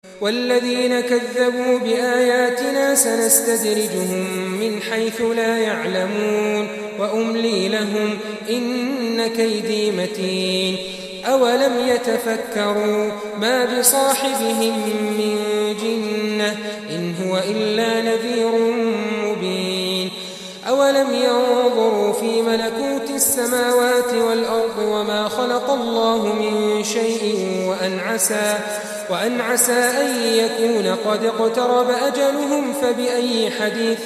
والذين كذبوا بآياتنا سنستدرجهم من حيث لا يعلمون وأملي لهم إن كيدي متين أولم يتفكروا ما بصاحبهم من جنة إن هو إلا نذير مبين أولم ينظروا في ملكوت السماوات والأرض وما خلق الله من شيء وأن عسى أن يكون قد اقترب أجلهم فبأي حديث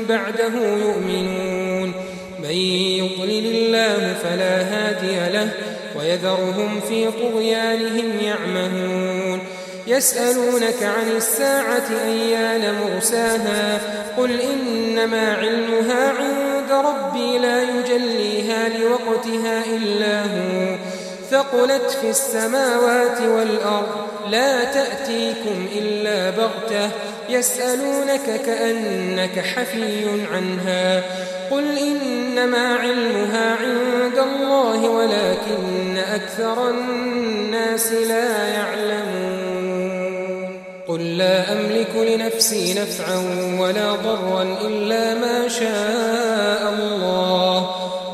بعده يؤمنون من يضلل الله فلا هادي له ويذرهم في طغيانهم يعمهون يسألونك عن الساعة أيان مرساها قل إنما علمها عند ربي لا يجليها لوقتها إلا هو ثقلت في السماوات والأرض لا تأتيكم إلا بغتة يسألونك كأنك حفي عنها قل إنما علمها عند الله ولكن أكثر الناس لا يعلمون قل لا أملك لنفسي نفعا ولا ضرا إلا ما شاء الله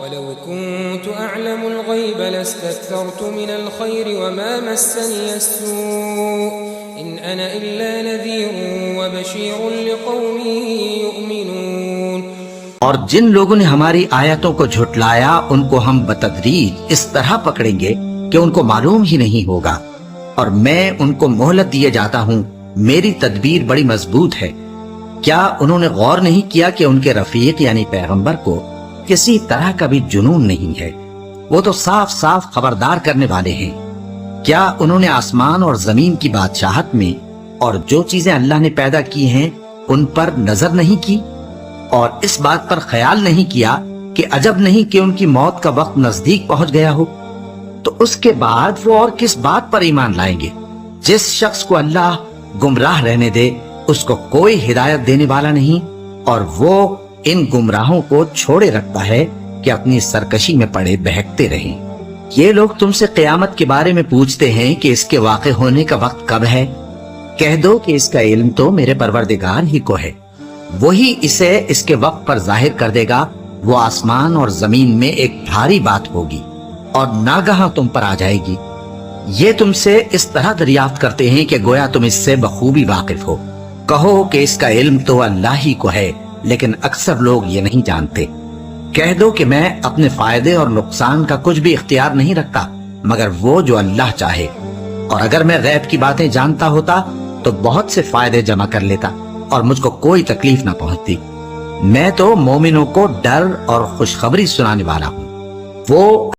ولو كنت أعلم الغيب لاستكثرت من الخير وما مسني السوء إن أنا إلا نذير وبشير لقوم يؤمنون اور جن لوگوں نے ہماری آیتوں کو جھٹلایا ان کو ہم بتدریج اس طرح پکڑیں گے کہ ان کو معلوم ہی نہیں ہوگا، اور میں ان کو مہلت دیے جاتا ہوں، میری تدبیر بڑی مضبوط ہے۔ کیا انہوں نے غور نہیں کیا کہ ان کے رفیق یعنی پیغمبر کو کسی طرح کا بھی جنون نہیں ہے، وہ تو صاف صاف خبردار کرنے والے ہیں۔ کیا انہوں نے آسمان اور زمین کی بادشاہت میں اور جو چیزیں اللہ نے پیدا کی ہیں ان پر نظر نہیں کی، اور اس بات پر خیال نہیں کیا کہ عجب نہیں کہ ان کی موت کا وقت نزدیک پہنچ گیا ہو؟ تو اس کے بعد وہ اور کس بات پر ایمان لائیں گے؟ جس شخص کو اللہ گمراہ رہنے دے اس کو کوئی ہدایت دینے والا نہیں، اور وہ ان گمراہوں کو چھوڑے رکھتا ہے کہ اپنی سرکشی میں پڑے بہکتے رہیں۔ یہ لوگ تم سے قیامت کے بارے میں پوچھتے ہیں کہ اس کے واقع ہونے کا وقت کب ہے؟ کہہ دو کہ اس کا علم تو میرے پروردگار ہی کو ہے، وہی اسے اس کے وقت پر ظاہر کر دے گا۔ وہ آسمان اور زمین میں ایک بھاری بات ہوگی اور ناگہاں تم پر آ جائے گی۔ یہ تم سے اس طرح دریافت کرتے ہیں کہ گویا تم اس سے بخوبی واقف ہو۔ کہو کہ اس کا علم تو اللہ ہی کو ہے، لیکن اکثر لوگ یہ نہیں جانتے۔ کہہ دو کہ میں اپنے فائدے اور نقصان کا کچھ بھی اختیار نہیں رکھتا مگر وہ جو اللہ چاہے، اور اگر میں غیب کی باتیں جانتا ہوتا تو بہت سے فائدے جمع کر لیتا اور مجھ کو کوئی تکلیف نہ پہنچتی۔ میں تو مومنوں کو ڈر اور خوشخبری سنانے والا ہوں۔ وہ